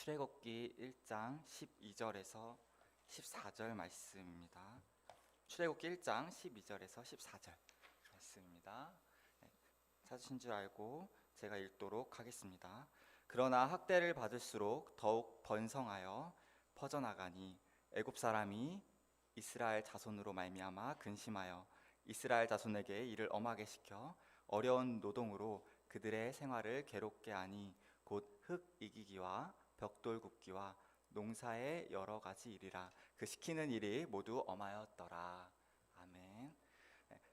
출애굽기 1장 12절에서 14절 말씀입니다. 출애굽기 1장 12절에서 14절 말씀입니다. 찾으신 줄 알고 제가 읽도록 하겠습니다. 그러나 학대를 받을수록 더욱 번성하여 퍼져나가니 애굽 사람이 이스라엘 자손으로 말미암아 근심하여 이스라엘 자손에게 일을 엄하게 시켜 어려운 노동으로 그들의 생활을 괴롭게 하니 곧 흙 이기기와 벽돌 굽기와 농사의 여러 가지 일이라. 그 시키는 일이 모두 엄하였더라. 아멘.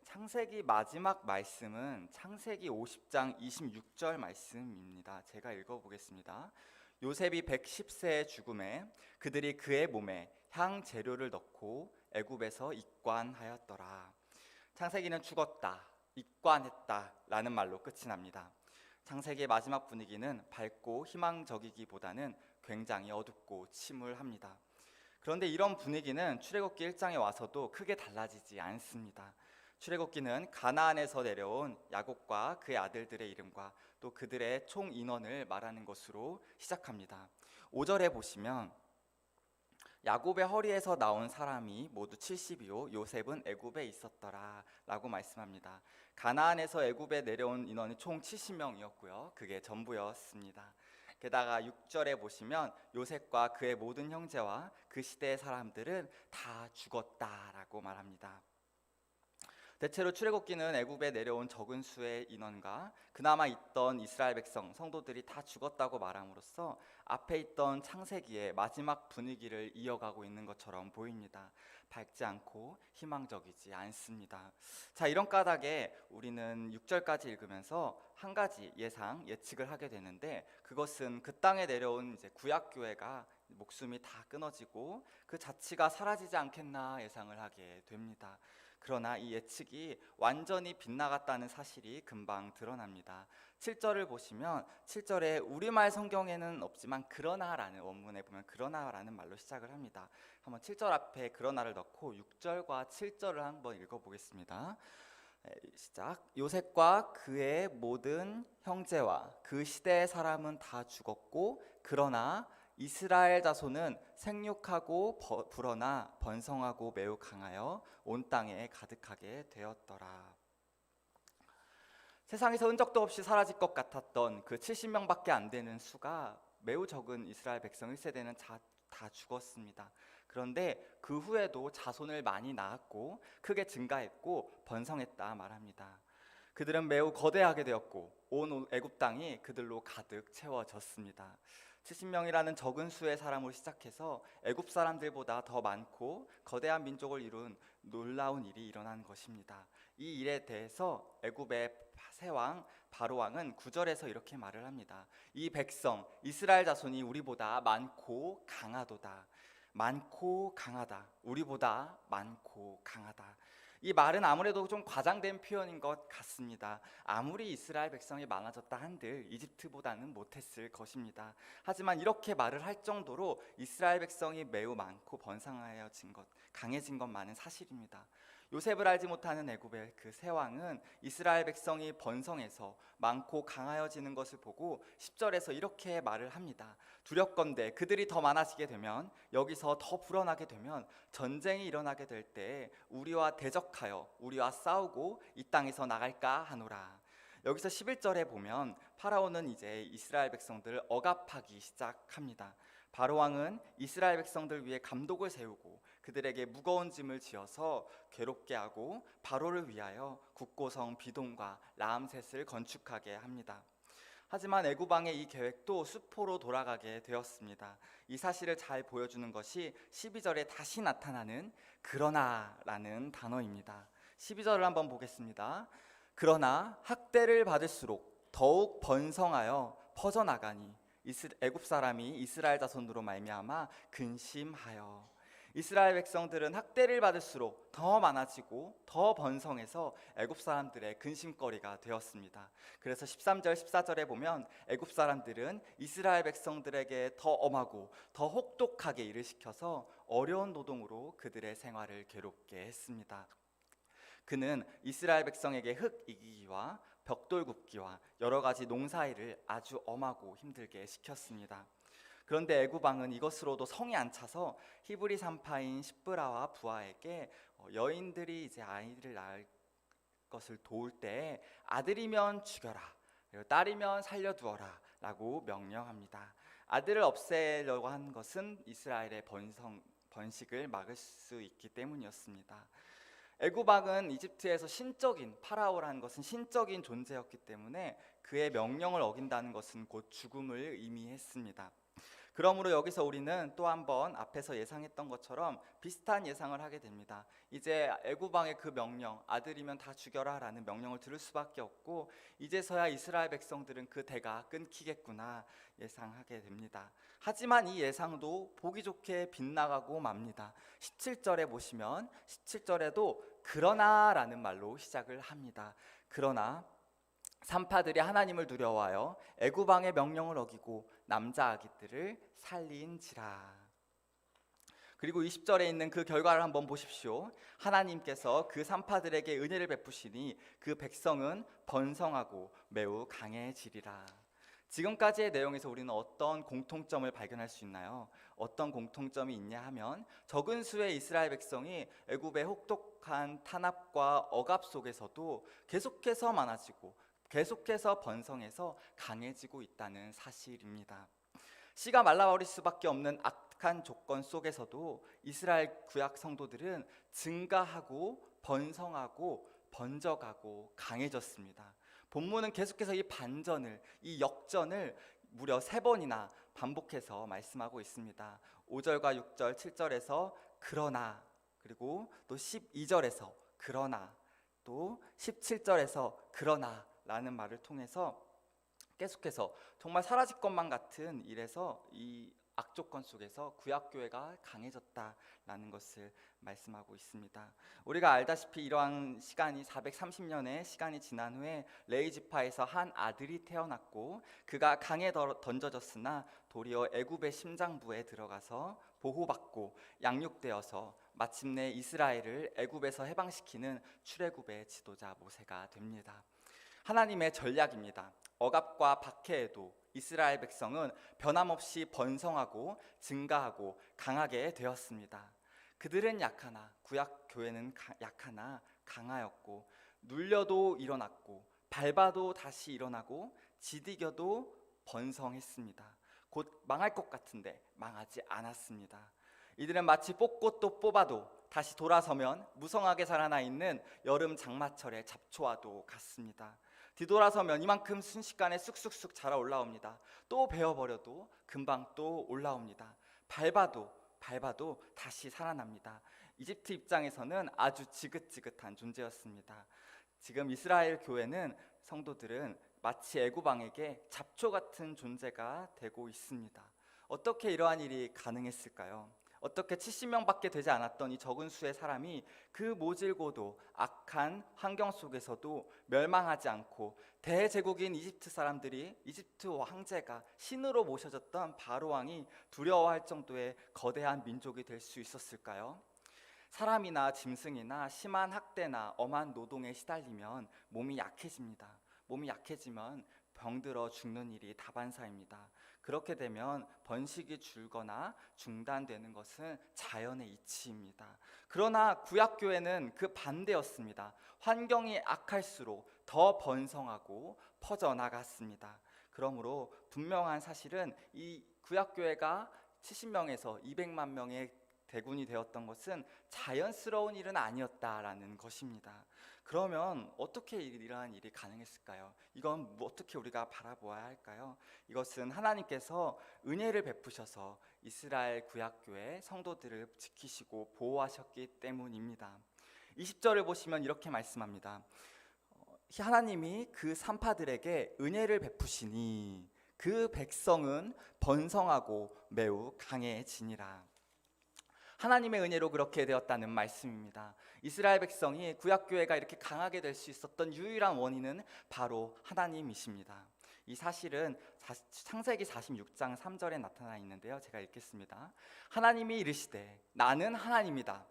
창세기 마지막 말씀은 창세기 50장 26절 말씀입니다. 제가 읽어보겠습니다. 요셉이 110세의 죽음에 그들이 그의 몸에 향 재료를 넣고 애굽에서 입관하였더라. 창세기는 죽었다, 입관했다 라는 말로 끝이 납니다. 창세기의 마지막 분위기는 밝고 희망적이기보다는 굉장히 어둡고 침울합니다. 그런데 이런 분위기는 출애굽기 1장에 와서도 크게 달라지지 않습니다. 출애굽기는 가나안에서 내려온 야곱과 그의 아들들의 이름과 또 그들의 총 인원을 말하는 것으로 시작합니다. 5절에 보시면 야곱의 허리에서 나온 사람이 모두 70이요 요셉은 애굽에 있었더라 라고 말씀합니다. 가나안에서 애굽에 내려온 인원이 총 70명이었고요 그게 전부였습니다. 게다가 6절에 보시면 요셉과 그의 모든 형제와 그 시대의 사람들은 다 죽었다라고 말합니다. 대체로 출애굽기는 애굽에 내려온 적은 수의 인원과 그나마 있던 이스라엘 백성, 성도들이 다 죽었다고 말함으로써 앞에 있던 창세기의 마지막 분위기를 이어가고 있는 것처럼 보입니다. 밝지 않고 희망적이지 않습니다. 자, 이런 까닭에 우리는 6절까지 읽으면서 한 가지 예측을 하게 되는데, 그것은 그 땅에 내려온 이제 구약교회가 목숨이 다 끊어지고 그 자치가 사라지지 않겠나 예상을 하게 됩니다. 그러나 이 예측이 완전히 빗나갔다는 사실이 금방 드러납니다. 7절을 보시면 7절에 우리말 성경에는 없지만 그러나라는 원문에 보면 그러나라는 말로 시작을 합니다. 한번 7절 앞에 그러나를 넣고 6절과 7절을 한번 읽어보겠습니다. 시작. 요셉과 그의 모든 형제와 그 시대의 사람은 다 죽었고 그러나 이스라엘 자손은 생육하고 불어나 번성하고 매우 강하여 온 땅에 가득하게 되었더라. 세상에서 흔적도 없이 사라질 것 같았던 그 70명밖에 안 되는 수가 매우 적은 이스라엘 백성 1세대는 다 죽었습니다. 그런데 그 후에도 자손을 많이 낳았고 크게 증가했고 번성했다 말합니다. 그들은 매우 거대하게 되었고 온 애굽 땅이 그들로 가득 채워졌습니다. 70명이라는 적은 수의 사람으로 시작해서 애굽 사람들보다 더 많고 거대한 민족을 이룬 놀라운 일이 일어난 것입니다. 이 일에 대해서 애굽의 세왕 바로왕은 9절에서 이렇게 말을 합니다. 이 백성 이스라엘 자손이 우리보다 많고 강하도다. 많고 강하다. 우리보다 많고 강하다. 이 말은 아무래도 좀 과장된 표현인 것 같습니다. 아무리 이스라엘 백성이 많아졌다 한들 이집트보다는 못했을 것입니다. 하지만 이렇게 말을 할 정도로 이스라엘 백성이 매우 많고 번성하여진 것, 강해진 것만은 사실입니다. 요셉을 알지 못하는 애굽의 그 세왕은 이스라엘 백성이 번성해서 많고 강하여지는 것을 보고 10절에서 이렇게 말을 합니다. 두렵건대 그들이 더 많아지게 되면, 여기서 더 불어나게 되면 전쟁이 일어나게 될 때 우리와 대적하여 우리와 싸우고 이 땅에서 나갈까 하노라. 여기서 11절에 보면 파라오는 이제 이스라엘 백성들을 억압하기 시작합니다. 바로왕은 이스라엘 백성들 위해 감독을 세우고 그들에게 무거운 짐을 지어서 괴롭게 하고 바로를 위하여 국고성 비돔과 라암셋을 건축하게 합니다. 하지만 애굽 왕의 이 계획도 수포로 돌아가게 되었습니다. 이 사실을 잘 보여주는 것이 12절에 다시 나타나는 그러나라는 단어입니다. 12절을 한번 보겠습니다. 그러나 학대를 받을수록 더욱 번성하여 퍼져나가니 애굽 사람이 이스라엘 자손으로 말미암아 근심하여. 이스라엘 백성들은 학대를 받을수록 더 많아지고 더 번성해서 애굽 사람들의 근심거리가 되었습니다. 그래서 13절 14절에 보면 애굽 사람들은 이스라엘 백성들에게 더 엄하고 더 혹독하게 일을 시켜서 어려운 노동으로 그들의 생활을 괴롭게 했습니다. 그는 이스라엘 백성에게 흙 이기기와 벽돌 굽기와 여러 가지 농사일을 아주 엄하고 힘들게 시켰습니다. 그런데 애굽 왕은 이것으로도 성이 안 차서 히브리 산파인 십브라와 부하에게 여인들이 이제 아이를 낳을 것을 도울 때 아들이면 죽여라, 그리고 딸이면 살려두어라 라고 명령합니다. 아들을 없애려고 한 것은 이스라엘의 번식을 막을 수 있기 때문이었습니다. 애굽 왕은 이집트에서 신적인, 파라오라는 것은 신적인 존재였기 때문에 그의 명령을 어긴다는 것은 곧 죽음을 의미했습니다. 그러므로 여기서 우리는 또 한 번 앞에서 예상했던 것처럼 비슷한 예상을 하게 됩니다. 이제 애굽 왕의 그 명령, 아들이면 다 죽여라 라는 명령을 들을 수밖에 없고, 이제서야 이스라엘 백성들은 그 대가 끊기겠구나 예상하게 됩니다. 하지만 이 예상도 보기 좋게 빗나가고 맙니다. 17절에 보시면 17절에도 그러나 라는 말로 시작을 합니다. 그러나 산파들이 하나님을 두려워하여 애굽 왕의 명령을 어기고 남자 아기들을 살린지라. 그리고 20절에 있는 그 결과를 한번 보십시오. 하나님께서 그 산파들에게 은혜를 베푸시니 그 백성은 번성하고 매우 강해지리라. 지금까지의 내용에서 우리는 어떤 공통점을 발견할 수 있나요? 어떤 공통점이 있냐 하면 적은 수의 이스라엘 백성이 애굽의 혹독한 탄압과 억압 속에서도 계속해서 많아지고 계속해서 번성해서 강해지고 있다는 사실입니다. 씨가 말라버릴 수밖에 없는 악한 조건 속에서도 이스라엘 구약 성도들은 증가하고 번성하고 번져가고 강해졌습니다. 본문은 계속해서 이 반전을, 이 역전을 무려 3번이나 반복해서 말씀하고 있습니다. 5절과 6절, 7절에서 그러나, 그리고 또 12절에서 그러나, 또 17절에서 그러나 라는 말을 통해서 계속해서 정말 사라질 것만 같은 일에서 이 악조건 속에서 구약교회가 강해졌다라는 것을 말씀하고 있습니다. 우리가 알다시피 이러한 시간이 430년의 시간이 지난 후에 레위 지파에서 한 아들이 태어났고, 그가 강에 던져졌으나 도리어 애굽의 심장부에 들어가서 보호받고 양육되어서 마침내 이스라엘을 애굽에서 해방시키는 출애굽의 지도자 모세가 됩니다. 하나님의 전략입니다. 억압과 박해에도 이스라엘 백성은 변함없이 번성하고 증가하고 강하게 되었습니다. 그들은 약하나, 구약 교회는 약하나 강하였고, 눌려도 일어났고, 밟아도 다시 일어나고, 지디겨도 번성했습니다. 곧 망할 것 같은데 망하지 않았습니다. 이들은 마치 뽑고 또 뽑아도 다시 돌아서면 무성하게 살아나 있는 여름 장마철의 잡초와도 같습니다. 뒤돌아서면 이만큼 순식간에 쑥쑥쑥 자라 올라옵니다. 또 베어버려도 금방 또 올라옵니다. 밟아도 다시 살아납니다. 이집트 입장에서는 아주 지긋지긋한 존재였습니다. 지금 이스라엘 교회는, 성도들은 마치 애굽 왕에게 잡초 같은 존재가 되고 있습니다. 어떻게 이러한 일이 가능했을까요? 어떻게 70명밖에 되지 않았던 이 적은 수의 사람이 그 모질고도 악한 환경 속에서도 멸망하지 않고 대제국인 이집트 사람들이, 이집트 황제가 신으로 모셔졌던 바로 왕이 두려워할 정도의 거대한 민족이 될 수 있었을까요? 사람이나 짐승이나 심한 학대나 엄한 노동에 시달리면 몸이 약해집니다. 몸이 약해지면 병들어 죽는 일이 다반사입니다. 그렇게 되면 번식이 줄거나 중단되는 것은 자연의 이치입니다. 그러나 구약교회는 그 반대였습니다. 환경이 악할수록 더 번성하고 퍼져나갔습니다. 그러므로 분명한 사실은 이 구약교회가 70명에서 200만 명의 대군이 되었던 것은 자연스러운 일은 아니었다라는 것입니다. 그러면 어떻게 이러한 일이 가능했을까요? 이건 어떻게 우리가 바라보아야 할까요? 이것은 하나님께서 은혜를 베푸셔서 이스라엘 구약교회 성도들을 지키시고 보호하셨기 때문입니다. 20절을 보시면 이렇게 말씀합니다. 하나님이 그 산파들에게 은혜를 베푸시니 그 백성은 번성하고 매우 강해지니라. 하나님의 은혜로 그렇게 되었다는 말씀입니다. 이스라엘 백성이 구약교회가 이렇게 강하게 될 수 있었던 유일한 원인은 바로 하나님이십니다. 이 사실은 창세기 46장 3절에 나타나 있는데요, 제가 읽겠습니다. 하나님이 이르시되 나는 하나님이다.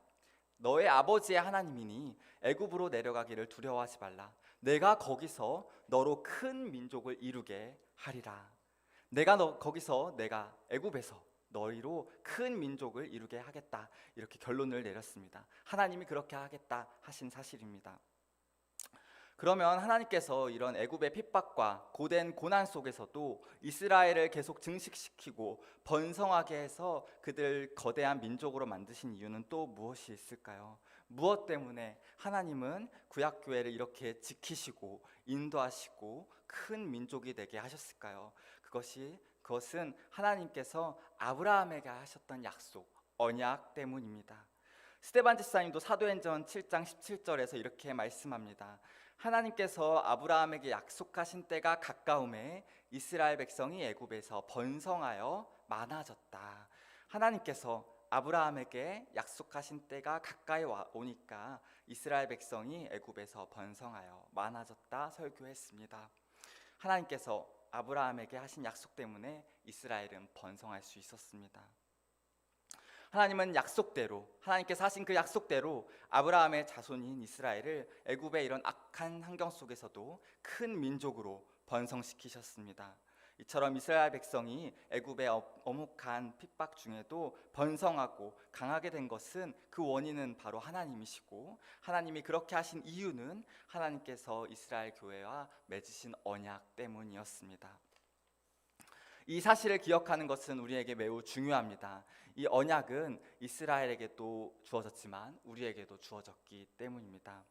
너의 아버지의 하나님이니 애굽으로 내려가기를 두려워하지 말라. 내가 거기서 너로 큰 민족을 이루게 하리라. 거기서 내가 애굽에서 너희로 큰 민족을 이루게 하겠다, 이렇게 결론을 내렸습니다. 하나님이 그렇게 하겠다 하신 사실입니다. 그러면 하나님께서 이런 애굽의 핍박과 고된 고난 속에서도 이스라엘을 계속 증식시키고 번성하게 해서 그들 거대한 민족으로 만드신 이유는 또 무엇이 있을까요? 무엇 때문에 하나님은 구약교회를 이렇게 지키시고 인도하시고 큰 민족이 되게 하셨을까요? 그것은 하나님께서 아브라함에게 하셨던 약속, 언약 때문입니다. 스데반 집사님도 사도행전 7장 17절에서 이렇게 말씀합니다. 하나님께서 아브라함에게 약속하신 때가 가까움에 이스라엘 백성이 애굽에서 번성하여 많아졌다. 하나님께서 아브라함에게 약속하신 때가 가까이 오니까 이스라엘 백성이 애굽에서 번성하여 많아졌다 설교했습니다. 하나님께서 아브라함에게 하신 약속 때문에 이스라엘은 번성할 수 있었습니다. 하나님은 하나님께서 하신 그 약속대로 아브라함의 자손인 이스라엘을 애굽의 이런 악한 환경 속에서도 큰 민족으로 번성시키셨습니다. 이처럼 이스라엘 백성이 애굽의 엄혹한 핍박 중에도 번성하고 강하게 된 것은, 그 원인은 바로 하나님이시고, 하나님이 그렇게 하신 이유는 하나님께서 이스라엘 교회와 맺으신 언약 때문이었습니다. 이 사실을 기억하는 것은 우리에게 매우 중요합니다. 이 언약은 이스라엘에게도 주어졌지만 우리에게도 주어졌기 때문입니다.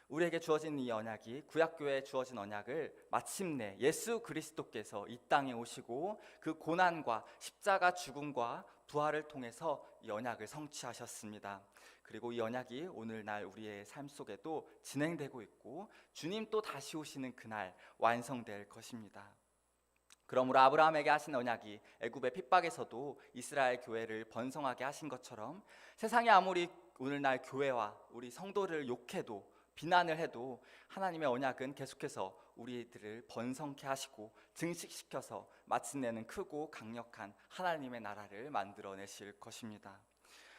우리에게 주어진 이 언약이, 구약교회에 주어진 언약을 마침내 예수 그리스도께서 이 땅에 오시고 그 고난과 십자가 죽음과 부활을 통해서 이 언약을 성취하셨습니다. 그리고 이 언약이 오늘날 우리의 삶 속에도 진행되고 있고, 주님 또 다시 오시는 그날 완성될 것입니다. 그러므로 아브라함에게 하신 언약이 애굽의 핍박에서도 이스라엘 교회를 번성하게 하신 것처럼, 세상이 아무리 오늘날 교회와 우리 성도를 욕해도 비난을 해도 하나님의 언약은 계속해서 우리들을 번성케 하시고 증식시켜서 마침내는 크고 강력한 하나님의 나라를 만들어내실 것입니다.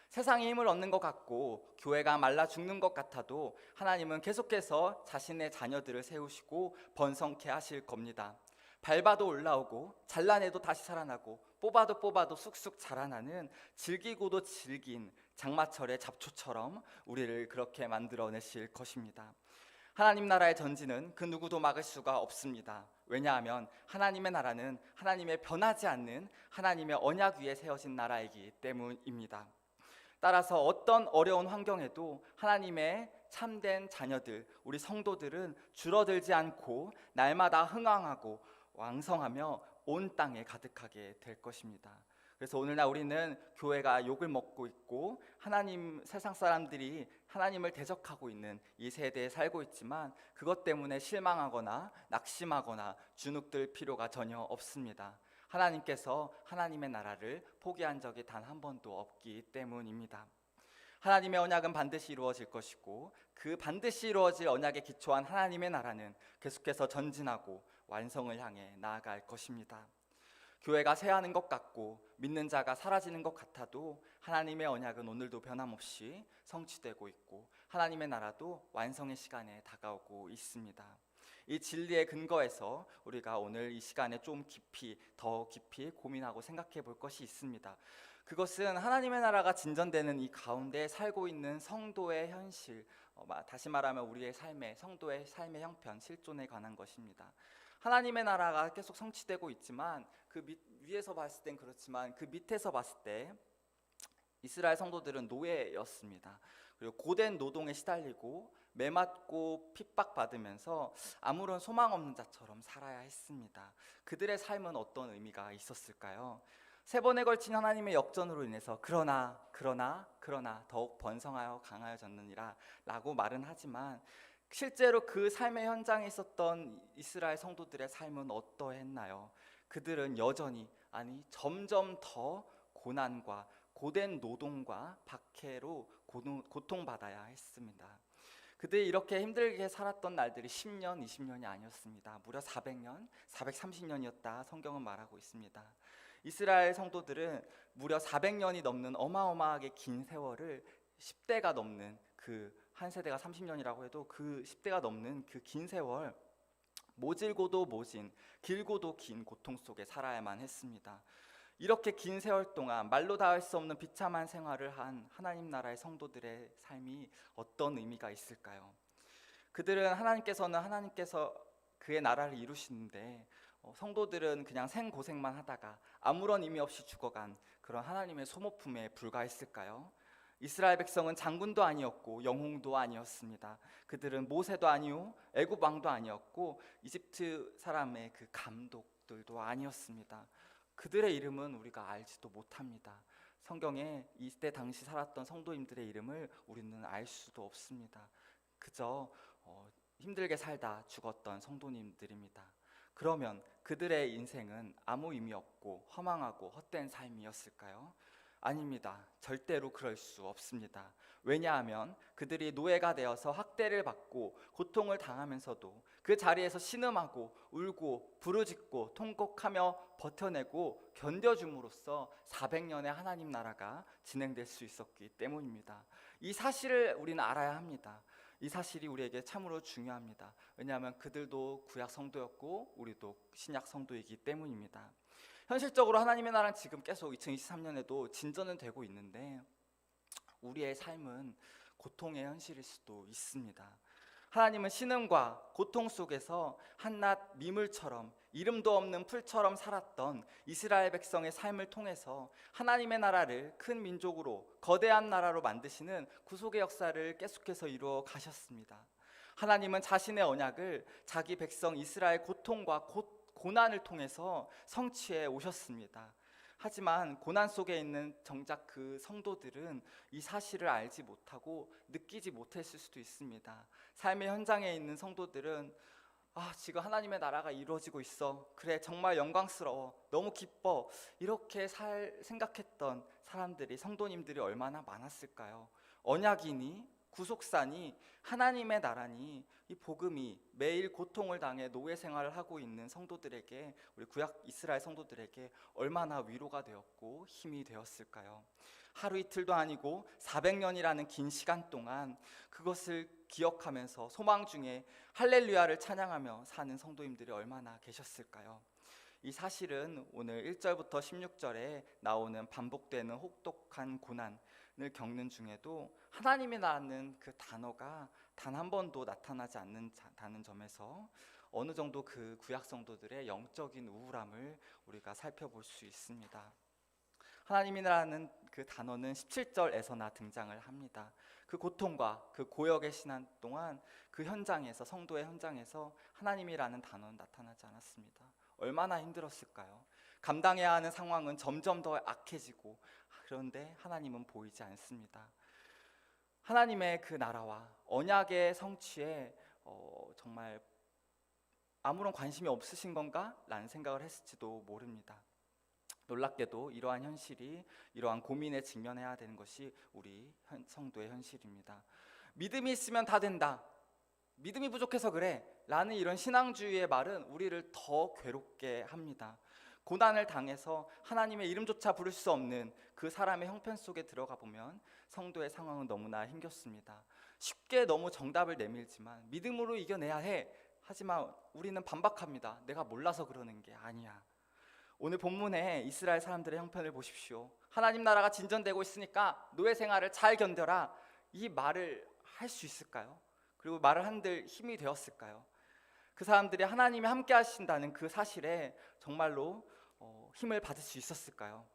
세상이 힘을 얻는 것 같고 교회가 말라 죽는 것 같아도 하나님은 계속해서 자신의 자녀들을 세우시고 번성케 하실 겁니다. 밟아도 올라오고 잘라내도 다시 살아나고 뽑아도 쑥쑥 자라나는 질기고도 질긴 장마철의 잡초처럼 우리를 그렇게 만들어내실 것입니다. 하나님 나라의 전진은 그 누구도 막을 수가 없습니다. 왜냐하면 하나님의 나라는 하나님의 변하지 않는 하나님의 언약 위에 세워진 나라이기 때문입니다. 따라서 어떤 어려운 환경에도 하나님의 참된 자녀들, 우리 성도들은 줄어들지 않고 날마다 흥왕하고 왕성하며 온 땅에 가득하게 될 것입니다. 그래서 오늘날 우리는 교회가 욕을 먹고 있고 세상 사람들이 하나님을 대적하고 있는 이 세대에 살고 있지만, 그것 때문에 실망하거나 낙심하거나 주눅들 필요가 전혀 없습니다. 하나님께서 하나님의 나라를 포기한 적이 단 한 번도 없기 때문입니다. 하나님의 언약은 반드시 이루어질 것이고, 그 반드시 이루어질 언약에 기초한 하나님의 나라는 계속해서 전진하고 완성을 향해 나아갈 것입니다. 교회가 쇠하는 것 같고 믿는 자가 사라지는 것 같아도 하나님의 언약은 오늘도 변함없이 성취되고 있고, 하나님의 나라도 완성의 시간에 다가오고 있습니다. 이 진리의 근거에서 우리가 오늘 이 시간에 더 깊이 고민하고 생각해 볼 것이 있습니다. 그것은 하나님의 나라가 진전되는 이 가운데 살고 있는 성도의 현실, 다시 말하면 우리의 성도의 삶의 형편, 실존에 관한 것입니다. 하나님의 나라가 계속 성취되고 있지만 그 위에서 봤을 땐 그렇지만 그 밑에서 봤을 때 이스라엘 성도들은 노예였습니다. 그리고 고된 노동에 시달리고 매맞고 핍박받으면서 아무런 소망 없는 자처럼 살아야 했습니다. 그들의 삶은 어떤 의미가 있었을까요? 3번에 걸친 하나님의 역전으로 인해서 그러나 더욱 번성하여 강하여졌느니라 라고 말은 하지만, 실제로 그 삶의 현장에 있었던 이스라엘 성도들의 삶은 어떠했나요? 그들은 여전히, 점점 더 고난과 고된 노동과 박해로 고통받아야 했습니다. 그들이 이렇게 힘들게 살았던 날들이 10년, 20년이 아니었습니다. 무려 400년, 430년이었다 성경은 말하고 있습니다. 이스라엘 성도들은 무려 400년이 넘는 어마어마하게 긴 세월을 10대가 넘는, 그 한 세대가 30년이라고 해도 그 10대가 넘는 그 긴 세월 모질고도 모진, 길고도 긴 고통 속에 살아야만 했습니다. 이렇게 긴 세월 동안 말로 다 할 수 없는 비참한 생활을 한 하나님 나라의 성도들의 삶이 어떤 의미가 있을까요? 그들은 하나님께서 그의 나라를 이루시는데 성도들은 그냥 생고생만 하다가 아무런 의미 없이 죽어간 그런 하나님의 소모품에 불과했을까요? 이스라엘 백성은 장군도 아니었고 영웅도 아니었습니다. 그들은 모세도 아니요 애굽 왕도 아니었고 이집트 사람의 그 감독들도 아니었습니다. 그들의 이름은 우리가 알지도 못합니다. 성경에 이때 당시 살았던 성도님들의 이름을 우리는 알 수도 없습니다. 그저 힘들게 살다 죽었던 성도님들입니다. 그러면 그들의 인생은 아무 의미 없고 허망하고 헛된 삶이었을까요? 아닙니다. 절대로 그럴 수 없습니다. 왜냐하면 그들이 노예가 되어서 학대를 받고 고통을 당하면서도 그 자리에서 신음하고 울고 부르짖고 통곡하며 버텨내고 견뎌줌으로써 400년의 하나님 나라가 진행될 수 있었기 때문입니다. 이 사실을 우리는 알아야 합니다. 이 사실이 우리에게 참으로 중요합니다. 왜냐하면 그들도 구약 성도였고 우리도 신약 성도이기 때문입니다. 현실적으로 하나님의 나라는 지금 계속 2023년에도 진전은 되고 있는데 우리의 삶은 고통의 현실일 수도 있습니다. 하나님은 신음과 고통 속에서 한낱 미물처럼 이름도 없는 풀처럼 살았던 이스라엘 백성의 삶을 통해서 하나님의 나라를 큰 민족으로 거대한 나라로 만드시는 구속의 역사를 계속해서 이루어 가셨습니다. 하나님은 자신의 언약을 자기 백성 이스라엘 고통과 고난을 통해서 성취해 오셨습니다. 하지만 고난 속에 있는 정작 그 성도들은 이 사실을 알지 못하고 느끼지 못했을 수도 있습니다. 삶의 현장에 있는 성도들은 지금 하나님의 나라가 이루어지고 있어. 그래, 정말 영광스러워. 너무 기뻐. 이렇게 생각했던 사람들이, 성도님들이 얼마나 많았을까요? 언약이니 구속사니 하나님의 나라니 이 복음이 매일 고통을 당해 노예 생활을 하고 있는 성도들에게, 우리 구약 이스라엘 성도들에게 얼마나 위로가 되었고 힘이 되었을까요? 하루 이틀도 아니고 400년이라는 긴 시간 동안 그것을 기억하면서 소망 중에 할렐루야를 찬양하며 사는 성도님들이 얼마나 계셨을까요? 이 사실은 오늘 1절부터 16절에 나오는 반복되는 혹독한 고난을 겪는 중에도 하나님이라는 그 단어가 단 한 번도 나타나지 않는다는 점에서 어느 정도 그 구약 성도들의 영적인 우울함을 우리가 살펴볼 수 있습니다. 하나님이라는 그 단어는 17절에서나 등장을 합니다. 그 고통과 그 고역의 시간 동안 그 현장에서, 성도의 현장에서 하나님이라는 단어는 나타나지 않았습니다. 얼마나 힘들었을까요? 감당해야 하는 상황은 점점 더 악해지고, 그런데 하나님은 보이지 않습니다. 하나님의 그 나라와 언약의 성취에 정말 아무런 관심이 없으신 건가? 라는 생각을 했을지도 모릅니다. 놀랍게도 이러한 현실이, 이러한 고민에 직면해야 되는 것이 우리 성도의 현실입니다. 믿음이 있으면 다 된다, 믿음이 부족해서 그래 라는 이런 신앙주의의 말은 우리를 더 괴롭게 합니다. 고난을 당해서 하나님의 이름조차 부를 수 없는 그 사람의 형편 속에 들어가 보면 성도의 상황은 너무나 힘겹습니다. 쉽게 너무 정답을 내밀지만 믿음으로 이겨내야 해. 하지만 우리는 반박합니다. 내가 몰라서 그러는 게 아니야. 오늘 본문에 이스라엘 사람들의 형편을 보십시오. 하나님 나라가 진전되고 있으니까 노예 생활을 잘 견뎌라, 이 말을 할 수 있을까요? 그리고 말을 한들 힘이 되었을까요? 그 사람들이 하나님이 함께 하신다는 그 사실에 정말로 힘을 받을 수 있었을까요?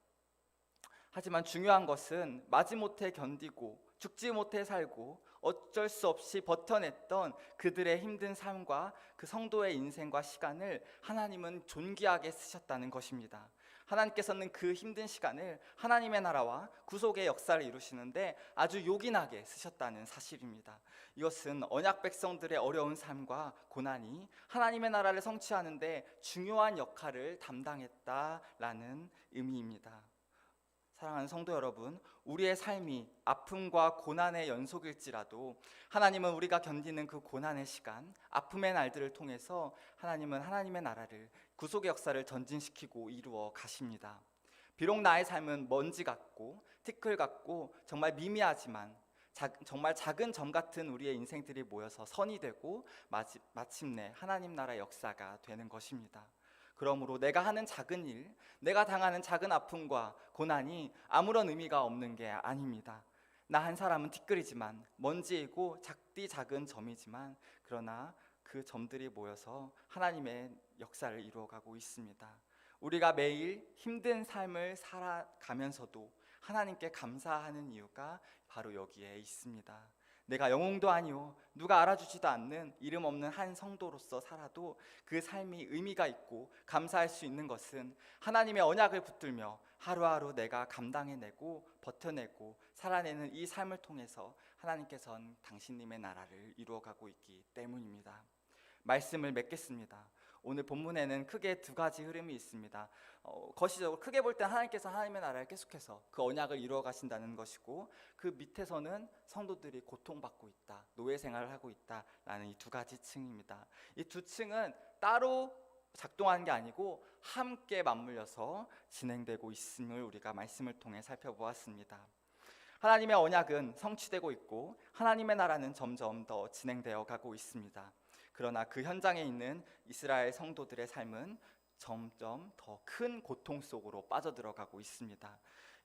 하지만 중요한 것은 마지못해 견디고 죽지 못해 살고 어쩔 수 없이 버텨냈던 그들의 힘든 삶과 그 성도의 인생과 시간을 하나님은 존귀하게 쓰셨다는 것입니다. 하나님께서는 그 힘든 시간을 하나님의 나라와 구속의 역사를 이루시는데 아주 요긴하게 쓰셨다는 사실입니다. 이것은 언약 백성들의 어려운 삶과 고난이 하나님의 나라를 성취하는데 중요한 역할을 담당했다라는 의미입니다. 사랑하는 성도 여러분, 우리의 삶이 아픔과 고난의 연속일지라도 하나님은 우리가 견디는 그 고난의 시간, 아픔의 날들을 통해서 하나님은 하나님의 나라를, 구속의 역사를 전진시키고 이루어 가십니다. 비록 나의 삶은 먼지 같고 티끌 같고 정말 미미하지만 정말 작은 점 같은 우리의 인생들이 모여서 선이 되고 마침내 하나님 나라의 역사가 되는 것입니다. 그러므로 내가 하는 작은 일, 내가 당하는 작은 아픔과 고난이 아무런 의미가 없는 게 아닙니다. 나 한 사람은 티끌이지만, 먼지이고 작디 작은 점이지만, 그러나 그 점들이 모여서 하나님의 역사를 이루어가고 있습니다. 우리가 매일 힘든 삶을 살아가면서도 하나님께 감사하는 이유가 바로 여기에 있습니다. 내가 영웅도 아니요 누가 알아주지도 않는 이름 없는 한 성도로서 살아도 그 삶이 의미가 있고 감사할 수 있는 것은 하나님의 언약을 붙들며 하루하루 내가 감당해내고 버텨내고 살아내는 이 삶을 통해서 하나님께서는 당신님의 나라를 이루어가고 있기 때문입니다. 말씀을 맺겠습니다. 오늘 본문에는 크게 두 가지 흐름이 있습니다. 거시적으로 크게 볼 때 하나님께서 하나님의 나라를 계속해서 그 언약을 이루어 가신다는 것이고, 그 밑에서는 성도들이 고통받고 있다, 노예 생활을 하고 있다라는 이 두 가지 층입니다. 이 두 층은 따로 작동하는 게 아니고 함께 맞물려서 진행되고 있음을 우리가 말씀을 통해 살펴보았습니다. 하나님의 언약은 성취되고 있고 하나님의 나라는 점점 더 진행되어 가고 있습니다. 그러나 그 현장에 있는 이스라엘 성도들의 삶은 점점 더 큰 고통 속으로 빠져들어가고 있습니다.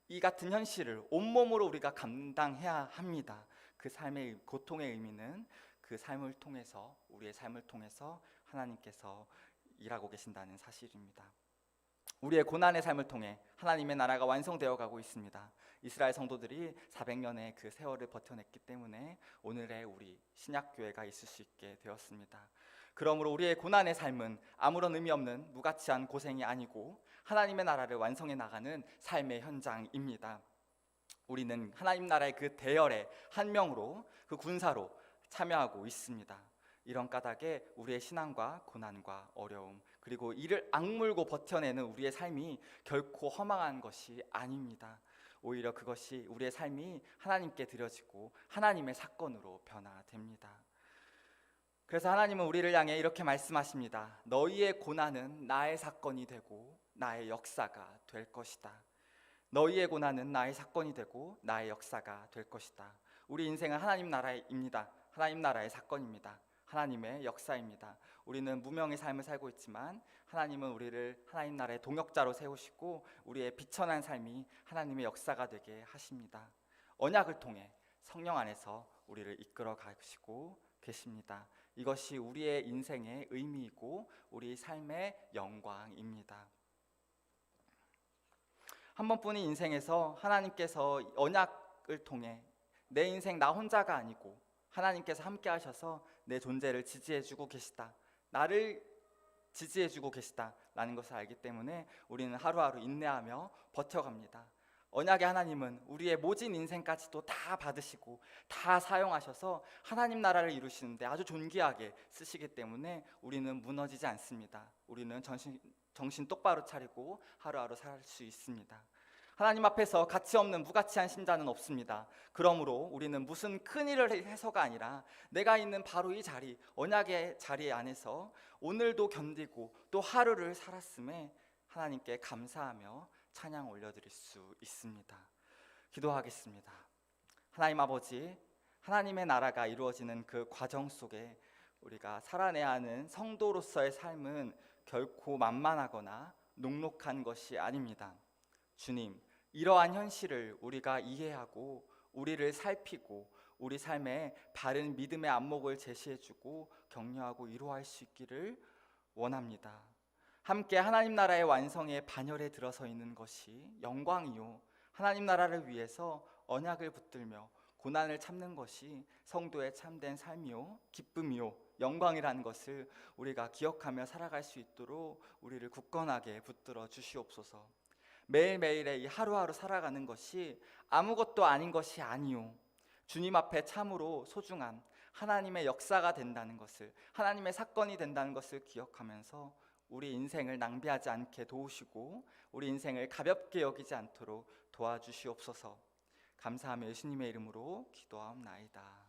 이 같은 현실을 온몸으로 우리가 감당해야 합니다. 그 삶의 고통의 의미는 그 삶을 통해서, 우리의 삶을 통해서 하나님께서 일하고 계신다는 사실입니다. 우리의 고난의 삶을 통해 하나님의 나라가 완성되어 가고 있습니다. 이스라엘 성도들이 400년의 그 세월을 버텨냈기 때문에 오늘의 우리 신약교회가 있을 수 있게 되었습니다. 그러므로 우리의 고난의 삶은 아무런 의미 없는 무가치한 고생이 아니고 하나님의 나라를 완성해 나가는 삶의 현장입니다. 우리는 하나님 나라의 그 대열의 한 명으로, 그 군사로 참여하고 있습니다. 이런 까닭에 우리의 신앙과 고난과 어려움, 그리고 이를 악물고 버텨내는 우리의 삶이 결코 허망한 것이 아닙니다. 오히려 그것이 우리의 삶이 하나님께 드려지고 하나님의 사건으로 변화됩니다. 그래서 하나님은 우리를 향해 이렇게 말씀하십니다. 너희의 고난은 나의 사건이 되고 나의 역사가 될 것이다. 너희의 고난은 나의 사건이 되고 나의 역사가 될 것이다. 우리 인생은 하나님 나라입니다. 하나님 나라의 사건입니다. 하나님의 역사입니다. 우리는 무명의 삶을 살고 있지만 하나님은 우리를 하나님 나라의 동역자로 세우시고 우리의 비천한 삶이 하나님의 역사가 되게 하십니다. 언약을 통해 성령 안에서 우리를 이끌어 가시고 계십니다. 이것이 우리의 인생의 의미이고 우리 삶의 영광입니다. 한 번뿐인 인생에서 하나님께서 언약을 통해 내 인생 나 혼자가 아니고 하나님께서 함께 하셔서 내 존재를 지지해주고 계시다, 나를 지지해주고 계시다라는 것을 알기 때문에 우리는 하루하루 인내하며 버텨갑니다. 언약의 하나님은 우리의 모진 인생까지도 다 받으시고 다 사용하셔서 하나님 나라를 이루시는데 아주 존귀하게 쓰시기 때문에 우리는 무너지지 않습니다. 우리는 정신 똑바로 차리고 하루하루 살 수 있습니다. 하나님 앞에서 가치 없는 무가치한 신자는 없습니다. 그러므로 우리는 무슨 큰 일을 해서가 아니라 내가 있는 바로 이 자리, 언약의 자리 안에서 오늘도 견디고 또 하루를 살았음에 하나님께 감사하며 찬양 올려드릴 수 있습니다. 기도하겠습니다. 하나님 아버지, 하나님의 나라가 이루어지는 그 과정 속에 우리가 살아내야 하는 성도로서의 삶은 결코 만만하거나 녹록한 것이 아닙니다. 주님, 이러한 현실을 우리가 이해하고 우리를 살피고 우리 삶에 바른 믿음의 안목을 제시해주고 격려하고 위로할 수 있기를 원합니다. 함께 하나님 나라의 완성에 반열에 들어서 있는 것이 영광이요, 하나님 나라를 위해서 언약을 붙들며 고난을 참는 것이 성도의 참된 삶이요, 기쁨이요, 영광이라는 것을 우리가 기억하며 살아갈 수 있도록 우리를 굳건하게 붙들어 주시옵소서. 매일매일의 이 하루하루 살아가는 것이 아무것도 아닌 것이 아니요, 주님 앞에 참으로 소중한 하나님의 역사가 된다는 것을, 하나님의 사건이 된다는 것을 기억하면서 우리 인생을 낭비하지 않게 도우시고 우리 인생을 가볍게 여기지 않도록 도와주시옵소서. 감사하며 예수님의 이름으로 기도하옵나이다.